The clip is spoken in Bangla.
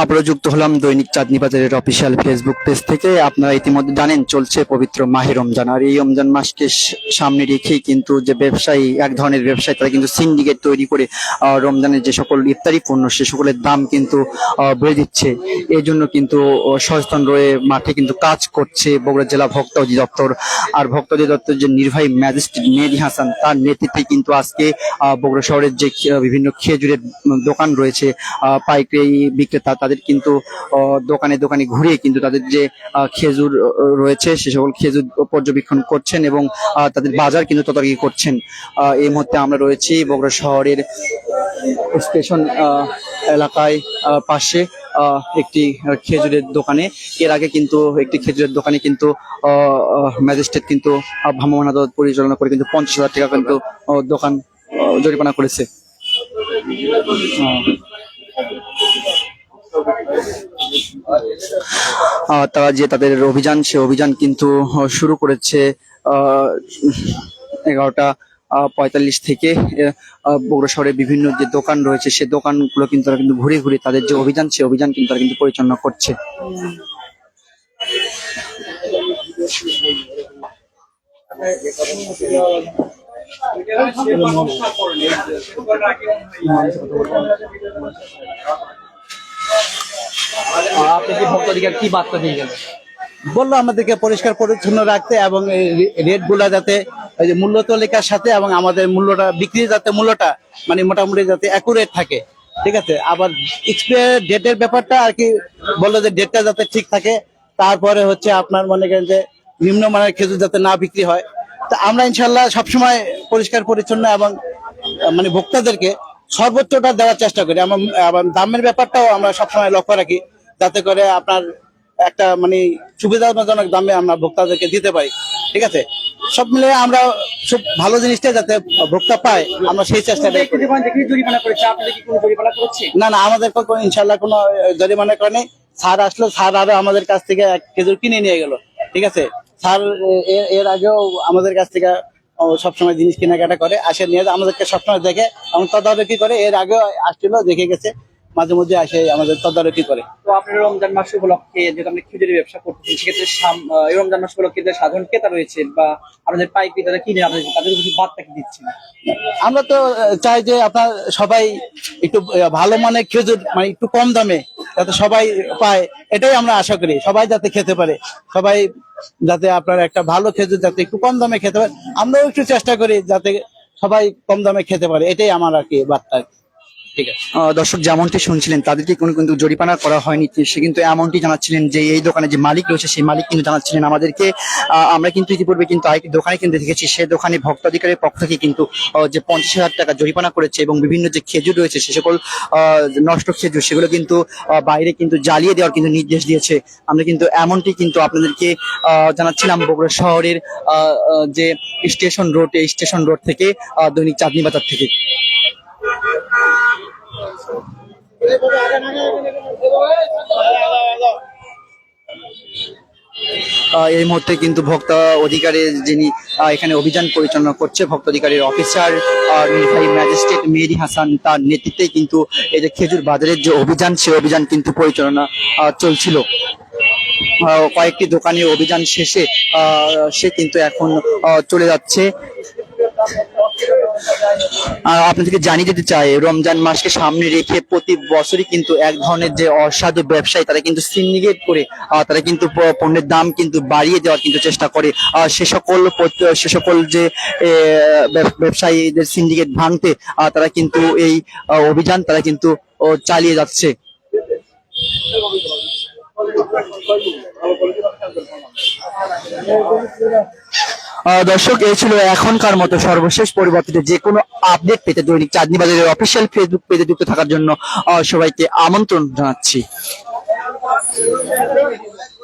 আপনারা যুক্ত হলাম দৈনিক চাঁদনী বাজারের অফিসিয়াল ফেসবুক পেজ থেকে। আপনারা ইতিমধ্যে জানেন চলছে পবিত্র মাহে রমজান, আর এই রমজান মাসকে সামনে রেখেই কিন্তু যে ব্যবসায়ী, এক ধরনের ব্যবসায়ী, তারা কিন্তু সিন্ডিকেট তৈরি করে রমজানের যে সকল ইফতারি পণ্য সে সকলের দাম কিন্তু বেড়ে দিচ্ছে। এই জন্য কিন্তু সচেতন রয়ে মাঠে কিন্তু কাজ করছে বগুড়া জেলা ভোক্তা অধিদপ্তর। আর ভোক্তা অধিদপ্তর যে নির্বাহী ম্যাজিস্ট্রেট মেহেদী হাসান, তার নেতৃত্বে কিন্তু আজকে বগুড়া শহরের যে বিভিন্ন খেজুরের দোকান রয়েছে, পাইকারি বিক্রেতা, তাদের কিন্তু দোকানে দোকানে ঘুরে কিন্তু তাদের যে খেজুর রয়েছে সে সকল খেজুর পর্যবেক্ষণ করছেন এবং তাদের বাজার কিন্তু তদারকি করছেন। এই মুহূর্তে আমরা রয়েছি বগুড়া শহরের স্টেশন এলাকায়, পাশে একটি খেজুরের দোকানে। এর আগে কিন্তু একটি খেজুরের দোকানে কিন্তু ম্যাজিস্ট্রেট কিন্তু ভ্রাম্যমাণ আদালত পরিচালনা করে কিন্তু 50,000 টাকা কিন্তু দোকান জরিমানা করেছে। তারা যে তাদের অভিযান, সে অভিযান কিন্তু শুরু করেছে 11:45 থেকে। বগুড়া শহরের বিভিন্ন যে দোকান রয়েছে সে দোকানগুলো কিন্তু তারা কিন্তু ঘুরে ঘুরে তাদের যে অভিযান, সে অভিযান কিন্তু তারা কিন্তু পরিচালনা করছে। আপনি কি ভোক্তাধিকার কি বার্তা দিয়ে গেলেন? বললো আমাদেরকে পরিষ্কার পরিচ্ছন্ন রাখতে এবং রেট গুলা যাতে ওই যে মূল্য তালিকার সাথে এবং আমাদের মূল্যটা বিক্রি যাতে মূল্যটা মানে মোটামুটি যাতে অ্যাকুরেট থাকে, ঠিক আছে। আবার এক্সপায়ার ডেটের ব্যাপারটা আর কি বললো যে ডেটটা যাতে ঠিক থাকে। তারপরে হচ্ছে আপনার মনে করেন যে নিম্নমানের খেজুর যাতে না বিক্রি হয়। তা আমরা ইনশাল্লাহ সবসময় পরিষ্কার পরিচ্ছন্ন এবং মানে ভোক্তাদেরকে সর্বোচ্চটা দেওয়ার চেষ্টা করি। আমার দামের ব্যাপারটাও আমরা সবসময় লক্ষ্য রাখি যাতে করে আপনার একটা মানে সুবিধাজনক দামে আমরা ভোক্তাদেরকে দিতে পারি, ঠিক আছে। সব মিলে আমরা সব ভালো জিনিসটা যাতে ভোক্তা পায় আমরা সেই চেষ্টা করি। না না, আমাদের ইনশাল্লাহ কোনো জরিমানা করে নেই। স্যার আসলো, স্যার আরো আমাদের কাছ থেকে 1 খেজুর কিনে নিয়ে গেল, ঠিক আছে। স্যার এর আগেও আমাদের কাছ থেকে সবসময় জিনিস কেনাকাটা করে, আসে নিয়ে আমাদেরকে সবসময় দেখে এবং তদারকি করে। এর আগেও আসছিল, দেখে গেছে, মাঝে মধ্যে আসে আমাদের তদারকি করে। তো আপনার রমজান মাস উপলক্ষে যেহেতু আপনি খেজুরের ব্যবসা করতেছেন, সেক্ষেত্রে এই রমজান মাস উপলক্ষে যে সাধারণ ক্রেতা রয়েছে বা আপনাদের পাইকারি যারা কিনে আপনাদের তাদের কিছু বার্তা কি দিচ্ছেন? আমরা তো চাই যে আপনার সবাই একটু ভালো মানের খেজুর মানে একটু কম দামে যাতে সবাই পায়, এটাই আমরা আশা করি। সবাই যাতে খেতে পারে, সবাই যাতে আপনার একটা ভালো খেজুর যাতে একটু কম দামে খেতে পারে, আমরাও একটু চেষ্টা করি যাতে সবাই কম দামে খেতে পারে, এটাই আমার আর কি বার্তা। ঠিক আছে। দর্শক যেমনটি শুনছিলেন, তাদেরকে কোনো কিন্তু জরিমানা করা হয়নি। সে কিন্তু এমনটি জানাচ্ছিলেন যে এই দোকানে যে মালিক রয়েছে সেই মালিক কিন্তু জানাচ্ছিলেন আমাদেরকে। আমরা কিন্তু ইতিপূর্বে কিন্তু আরেকটি দোকানে কিন্তু দেখেছি, সে দোকানে ভোক্তাধিকারের পক্ষ থেকে কিন্তু যে 50,000 টাকা জরিমানা করেছে এবং বিভিন্ন যে খেজুর রয়েছে সে সকল নষ্ট খেজুর সেগুলো কিন্তু বাইরে কিন্তু জ্বালিয়ে দেওয়ার কিন্তু নির্দেশ দিয়েছে। আমরা কিন্তু এমনটি কিন্তু আপনাদেরকে জানাচ্ছিলাম বগুড়া শহরের যে স্টেশন রোড, এই স্টেশন রোড থেকে, দৈনিক চাঁদনী বাজার থেকে। এই মুহূর্তে কিন্তু ভোক্তা অধিকারের যিনি এখানে অভিযান পরিচালনা করছে, ভোক্তা অধিকারের অফিসার নির্বাহী ম্যাজিস্ট্রেট মেহেদী হাসান, তার নেতৃত্বে কিন্তু এই যে খেজুর বাজারের যে অভিযান, সে অভিযান কিন্তু পরিচালনা চলছিল। কয়েকটি দোকানে অভিযান শেষে সে কিন্তু এখন চলে যাচ্ছে। আপনাদেরকে জানিয়ে দিতে চাই, রমজান মাসকে সামনে রেখে প্রতি বছরই কিন্তু এক ধরনের যে অসাধু ব্যবসায়ী, তারা কিন্তু সিন্ডিকেট করে তারা কিন্তু পণ্যের দাম কিন্তু বাড়িয়ে দেওয়ার কিন্তু চেষ্টা করে। সে সকল যে ব্যবসায়ীদের সিন্ডিকেট ভাঙতে তারা কিন্তু এই অভিযান তারা কিন্তু চালিয়ে যাচ্ছে। দর্শক, এই ছিল এখনকার মতো সর্বশেষ। পরিবর্তিত যে কোনো আপডেট পেতে দৈনিক চাঁদনী বাজারের অফিসিয়াল ফেসবুক পেজে যুক্ত থাকার জন্য সবাইকে আমন্ত্রণ জানাচ্ছি।